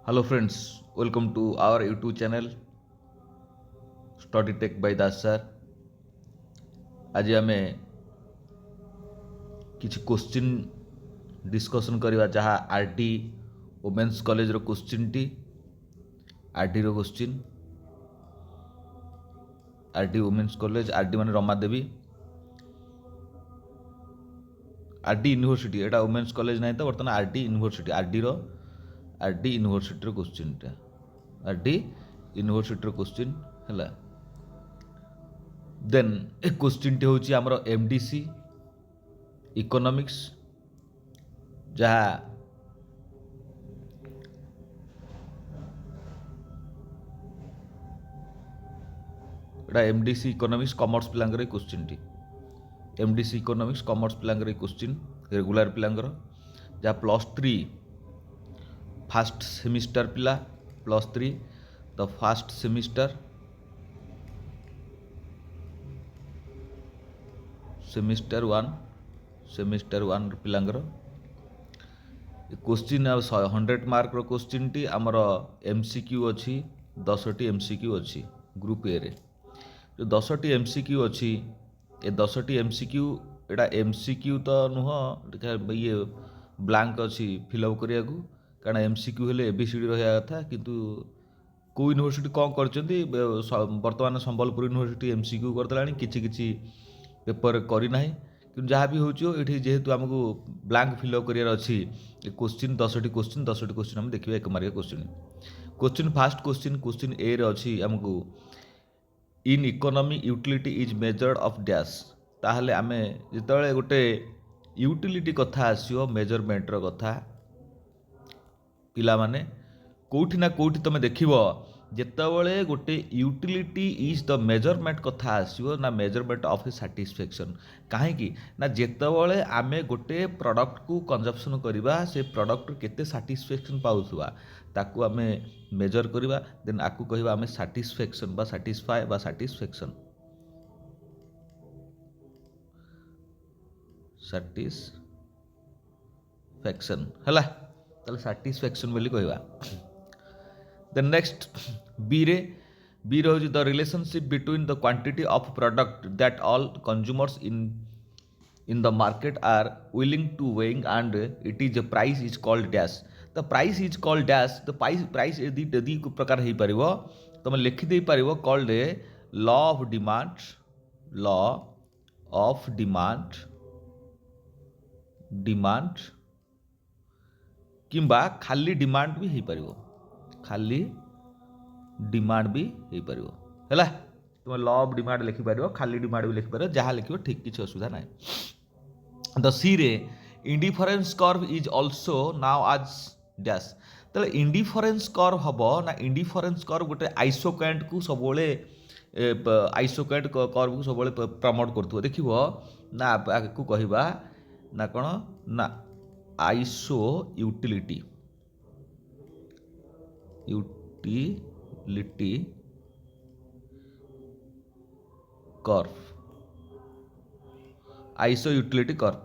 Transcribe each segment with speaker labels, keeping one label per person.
Speaker 1: Hello friends, welcome to our YouTube channel Study Tech by Das sir. आज आमे किछि question discussion करवा जहाँ आरडी वोमेन्स कॉलेज रो क्वेश्चन टी आरडी रो question RD women's college RD माने रमादेवी आरडी यूनिवर्सिटी एटा वोमेन्स कॉलेज नहीं तो बर्तमान आरडी यूनिवर्सिटी आरडी यूनिवर्सिटी रो क्वेश्चन टा आरडी यूनिवर्सिटी रो क्वेश्चन हैला देन ए क्वेश्चन टी होची हमरो एमडीसी इकोनॉमिक्स जहाँ एटा एमडीसी इकोनॉमिक्स कॉमर्स पिलांगर क्वेश्चन टी एमडीसी इकोनॉमिक्स कॉमर्स पिलांगर क्वेश्चन रेगुलर पिलांगर जहाँ +3 फास्ट सेमिस्टर पिला +3 the fast semester one पिलांगर question 100 mark row question T आमर एमसीक्यू अच्छी 10टी एमसीक्यू अच्छी ग्रुप ए रे जो 10टी एमसीक्यू अच्छी ए 10टी एमसीक्यू एटा एमसीक्यू तो नुह ये ब्लांक अच्छी फिलअप करिया को कारण एमसीक्यू हेले एबीसीडी रहा था किंतु को यूनिवर्सिटी कौन कर बर्तमान संबलपुर यूनिवर्सिटी एमसीक्यू करदेला किछि किछि पेपर करना कि जहाँ भी होती जेहेतु आमको ब्लांक फिलअप करार अच्छी क्वेश्चन 10टी क्वेश्चन आम देखिए एक मार्क क्वेश्चन फास्ट क्वेश्चन ए रे अच्छी आमको in economy utility is measured of dash ताहले आमे जिते गोटे यूटिलिटी कथा आसो मेजरमेंटर कथा पिला माने कोठी ना कोठी तुम देखिबो जेतेबेले गोटे यूटिलिटी इज द मेजरमेंट कथा आसो ना मेजरमेंट ऑफ ए सैटिस्फैक्शन कहीं ना जेतेबेले आमे गोटे प्रोडक्ट को कंजप्शन करवा से प्रोडक्ट केते सैटिस्फैक्शन पाउथुवा ताकू आमे मेजर करवा देन आकू कहवा आमे सैटिस्फैक्शन बा सैटिस्फाई बा सैटिस्फैक्शन हला ताले सैटिस्फैक्शन बोली कहवा देन नेक्स्ट बी रे हूँ the relationship between the quantity of product that all consumers in the market are willing to वेइंग and it is price is called dash the price is called dash the price दी प्रकार हो पार तुम लिखिदे पार कॉल्ड लॉ ऑफ डिमांड किंबा खाली डिमांड भी हो पार खाली डिमांड भी हो पार है तुम लॉ ऑफ डिमांड लिखिपार खाली डिमांड भी लिखिपार जहाँ लिख ठीक किसी असुविधा ना द सी रे indifference curve is also now आज डैश तेल इंडिफरेंस कर्व हम ना इंडिफरेंस कर्व गोटे आइसोकैंट को सब आइसोकैंट कर्व को सब प्रमोट कर देखिए ना को कहवा ना कौन ना iso utility curve iso utility curve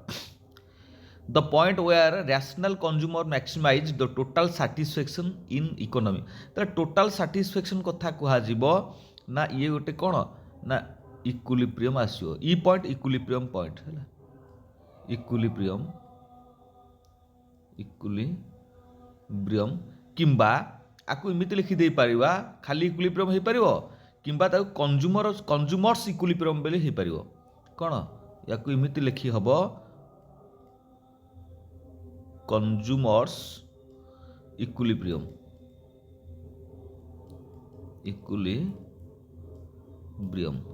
Speaker 1: the point where rational consumer maximize the total satisfaction in economy तो टोटल सैटिस्फैक्शन कथा कह ना ये गोटे कौन ना इक्विलिब्रियम आसो ई पॉइंट इक्विलिब्रियम पॉइंट है इक्विलिब्रियम किंबा आपको इमिति लिखिदे पारिबा खाली इक्विलिब्रियम हो पारिबो किंबा ताको कंज्यूमर्स इक्विलिब्रियम बेले हो पारिबो कौन याको इमिति लिखि हबो कंज्यूमर्स इक्विलिब्रियम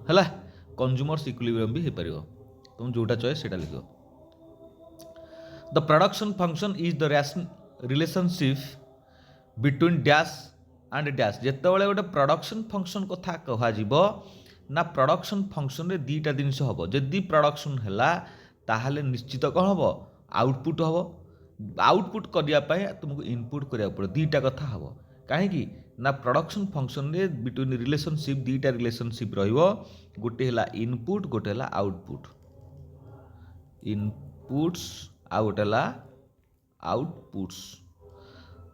Speaker 1: हैला कंज्यूमर्स इक्विलिब्रियम भी हो पारिबो तुम जोटा चॉइस सेटा लिखो the production function is the relationship between dash and dash जितेबाला गोटे प्रोडक्शन फंक्शन कथा कह ना प्रोडक्शन फंक्शन रे दीटा जिनिस हम जदि प्रोडक्शन है ताहले निश्चित कौन हम आउटपुट हम आउटपुट करने तुमको इनपुट करा पड़े दीटा कथा हम कहीं ना प्रोडक्शन फंक्शन रे बिटवीन रिलेशनशिप दीटा रिलेशनशिप रोटे है इनपुट गोटे है आउटपुट इनपुट्स आ गोटे है आउटपुट्स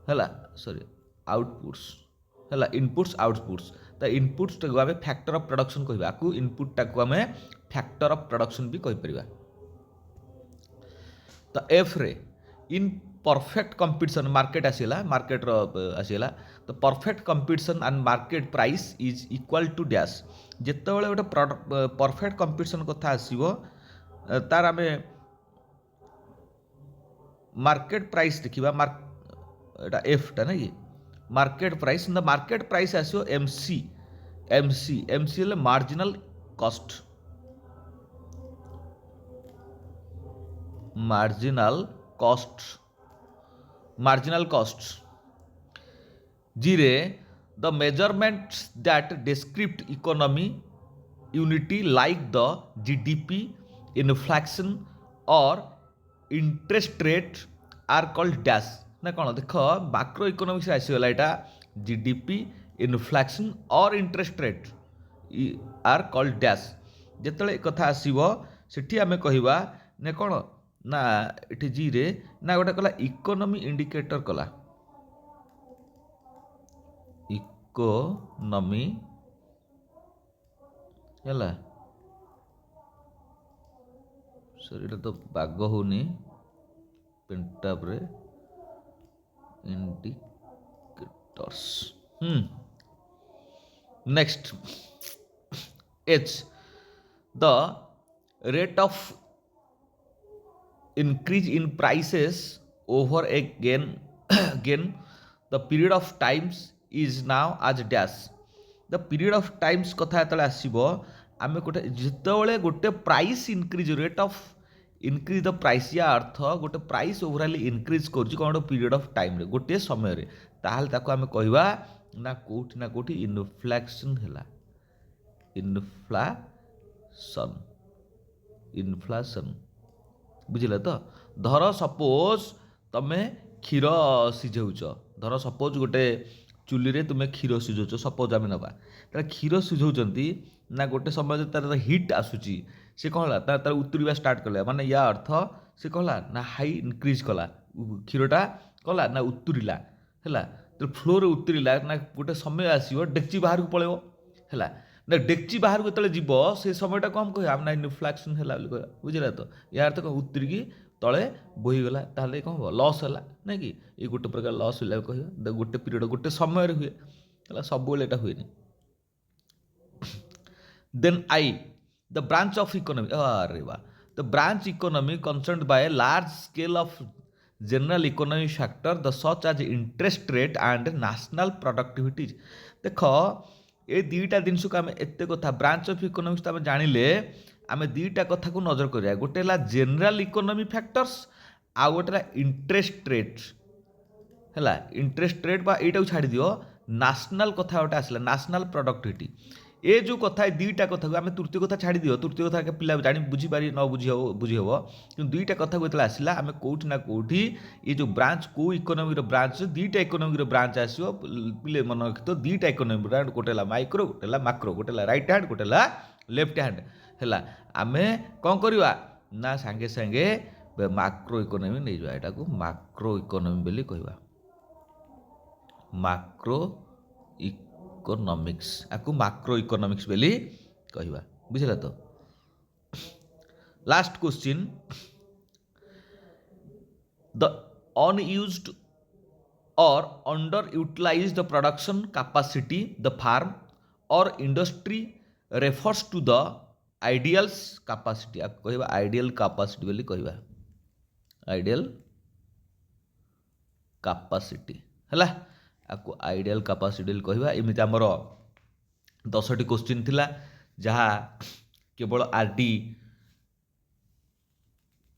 Speaker 1: है सॉरी आउटपुट्स है इनपुट्स आउटपुट्स तो इनपुट्स टाक आम फैक्टर ऑफ प्रोडक्शन कहवा आपको इनपुट टाक आम फैक्टर ऑफ प्रोडक्शन भी कहीपर तो एफ रे इन परफेक्ट कंपटीशन मार्केट आसीला मार्केट आसीला तो perfect competition and market price is equal to dash जिते गोटे परफेक्ट कंपटीशन कथा आसीबो तार आम मार्केट प्राइस देखा एटा एफ टा ना कि market price the market price आसो एमसी एमसी एमसी हेल्ले मार्जिनाल कॉस्ट marginal costs जीरे the measurements that describe economy unity like the GDP inflation or interest rate are called dash ना कौन देख माक्रो इकोनॉमिक्स आसीगला यहाँ जीडीपी इनफ्लेक्शन और interest rate are called dash जिते कथा आसो सेठी आम कहवा ना कौन ना ये जी रे ना गोटे कला इकोनॉमी इंडिकेटर कला इकोनॉमी है सर तो बाग होनी पेंटाप रे indicators next H the rate of increase in prices over again the period of times is now as dash the period of times कथा जेतले आसीबो आमे गोटे जितेबाला गोटे price increase rate of increase the price या अर्थ गोटे price overall increase कर कौन गोटे period of time रे गोटे समय रे ताहाल ताको आमे कहवा ना कोठी इनफ्लेक्शन हैला इनफ्लेशन बुझिले तो धर सपोज तमे क्षीर सिझौच धर सपोज गोटे चुली रे तुमे क्षीर सिझौच सपोज आमे नबा तार क्षीर सिझौचंती ना गोटे समय तार हिट आसुची से कहला तार उतरिवा स्टार्ट कला माने या अर्थ से कहला ना हाई इनक्रीज कला क्षीरटा कला ना उतरिला हैला तो फ्लोर उतरिला ना गोटे समय आसीबो डेक्ची बाहर को पळेबो हैला ना डेक्ची बाहर को तले जीवो से समयटा कम कह आम ना इनफ्लेक्शन हैला बुझिला तो या अर्थ उतरिकी तले बोही गला ताले कौन हम लॉस है ना कि ये गोटे प्रकार लॉस है कह गोटे पीरियड गोटे समय हुए है सब हुए then I the branch of economy अरे वाह the branch economy concerned by large scale of general economy factor the such as interest rate and national productivity देख ये दुईटा जिनस को आम एत कथा ब्रांच ऑफ इकोनॉमिक्स आम जानिले आम दुईटा कथा को नजर करिया गोटे है जनरल इकोनॉमी फैक्टर्स आउ गोटे इंटरेस्ट रेट है इंटरेस्ट रेट बा एटा छाड़ दियो नेशनल कथा गोटे आसला नेशनल प्रोडक्टिविटी ए जो कथा दुईटा कथा को आम तृतीय कथा छाड़ दियो तृतीय कथा के पिला जानी बुझीपारी न बुझी हम कि दुईटा कथा को जो आसला आम कौटी ना कौटी ये जो ब्रांच को इकोनॉमी ब्रांच दुईटा इकोनॉमी ब्रांच आसो पिले मन रखी तो दुईटा इकोनॉमी ब्रांच गोटे माइक्रो गोटे माक्रो गोटे राइट हैंड गोटे लेफ्ट हैंड है आम कौन करवा ना सांगे सांगे माक्रो इकोनॉमी नहीं जावा एटा को माक्रो इकोनॉमी बोली कहवा माक्रो इकोनॉमिक्स आपको माक्रो इकोनॉमिक्स बोली कहवा बुझला तो last question the unused or underutilized production capacity the firm or industry refers to the ideals capacity आपको कहवा आइडियल कैपेसिटी बोली कहवा आइडियल कैपेसिटी है आपको आइडियल कैपेसिटी कहवा एमती आमर 10टी क्वेश्चन थिला जहाँ केवल आरडी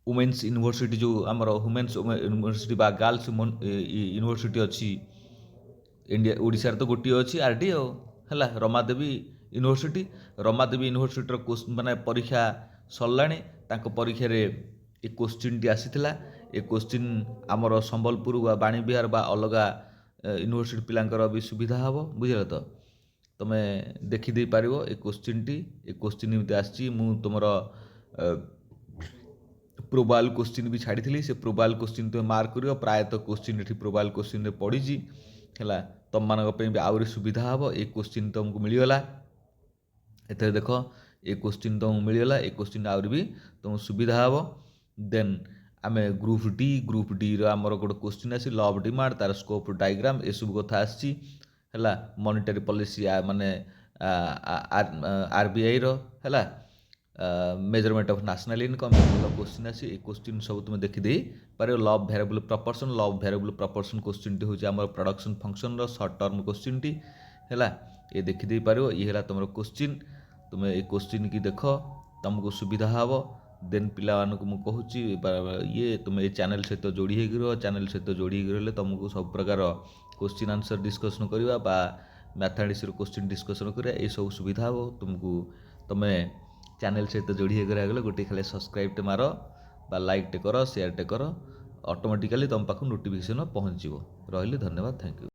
Speaker 1: वुमेन्स यूनिवर्सिटी जो आमर वुमेन्स यूनिवर्सिटी बा गर्ल्स यूनिवर्सिटी अच्छी इंडिया ओडिशा तो गोटे अच्छी आरडी है रमादेवी यूनिवर्सिटी क्वेश्चन माने परीक्षा सरलाणी परीक्षा रे ए क्वेश्चन टी आसीथिला ए क्वेश्चन आमर संबलपुर बा बाणी बिहार बा अलगा यूनिवर्सिटी पिलांकर भी सुविधा हम बुझल तो तुम्हें देखीदे पार ए क्वेश्चन टी ए क्वेश्चन एमती आसी तुमर प्रोबाल क्वेश्चन भी छाड़ी से प्रोबाल क्वेश्चन तुम्हें मार्क कर प्रायतः क्वेश्चन ये प्रोबाल क्वेश्चन पड़ी ହେଲା ତମମାନଙ୍କ ପାଇଁ ବି ଆହୁରି ସୁବିଧା ହେବ। ଏ କୋଶ୍ଚିନ୍ ତୁମକୁ ମିଳିଗଲା, ଏଥିରେ ଦେଖ ଏ କୋଶ୍ଚିନ୍ ତୁମକୁ ମିଳିଗଲା, ଏ କୋଶ୍ଚିନ୍ ଆହୁରି ବି ତୁମକୁ ସୁବିଧା ହେବ। ଦେନ୍ ଆମେ ଗ୍ରୁପ୍ ଡିର ଆମର ଗୋଟେ କୋଶ୍ଚିନ୍ ଆସି ଲ ଅଫ୍ ଡିମାଣ୍ଡ, ତାର ସ୍କୋପ୍ ଡାଇଗ୍ରାମ ଏସବୁ କଥା ଆସିଛି ହେଲା। ମନିଟାରୀ ପଲିସି ମାନେ RBIର ହେଲା, ମେଜରମେଣ୍ଟ ଅଫ୍ ନ୍ୟାସନାଲ୍ ଇନକମ୍, ଭଲ କୋଶ୍ଚିନ୍ ଆସି ଏ କୋଶ୍ଚିନ୍ ସବୁ ତୁମେ ଦେଖିଦେଇ ପାରିବ। Law of variable proportion, law of variable proportion କୋଶ୍ଚିନ୍ଟି ହେଉଛି ଆମର ପ୍ରଡକ୍ସନ୍ ଫଙ୍କସନ୍ର ସର୍ଟ ଟର୍ମ କୋଶ୍ଚିନ୍ଟି ହେଲା। ଏ ଦେଖିଦେଇ ପାରିବ, ଇଏ ହେଲା ତୁମର କୋଶ୍ଚିନ୍। ତୁମେ ଏ କୋଶ୍ଚିନ୍ କି ଦେଖ, ତୁମକୁ ସୁବିଧା ହେବ। ଦେନ୍ ପିଲାମାନଙ୍କୁ ମୁଁ କହୁଛି ଇଏ ତୁମେ ଏ ଚ୍ୟାନେଲ୍ ସହିତ ଯୋଡ଼ି ହେଇକି ରୁହ। ଚ୍ୟାନେଲ୍ ସହିତ ଯୋଡ଼ି ହେଇକି ରହିଲେ ତୁମକୁ ସବୁ ପ୍ରକାର କୋଶ୍ଚିନ୍ ଆନ୍ସର୍ ଡିସ୍କସନ୍ କରିବା ବା ମ୍ୟାଥମେଟିକ୍ସର କୋଶ୍ଚିନ୍ ଡିସ୍କସନ୍ କରିବା, ଏସବୁ ସୁବିଧା ହେବ ତୁମକୁ। ତୁମେ ଚ୍ୟାନେଲ୍ ସହିତ ଯୋଡ଼ି ହେଇକି ରହିଗଲେ ଗୋଟିଏ ଖାଲି ସବସ୍କ୍ରାଇବ୍ଟେ ମାର ବା ଲାଇକ୍ଟେ କର, ସେୟାରଟେ କର, ଅଟୋମେଟିକାଲି ତୁମ ପାଖକୁ ନୋଟିଫିକେସନ୍ ପହଞ୍ଚିବ। ରହିଲି, ଧନ୍ୟବାଦ, ଥ୍ୟାଙ୍କ ୟୁ।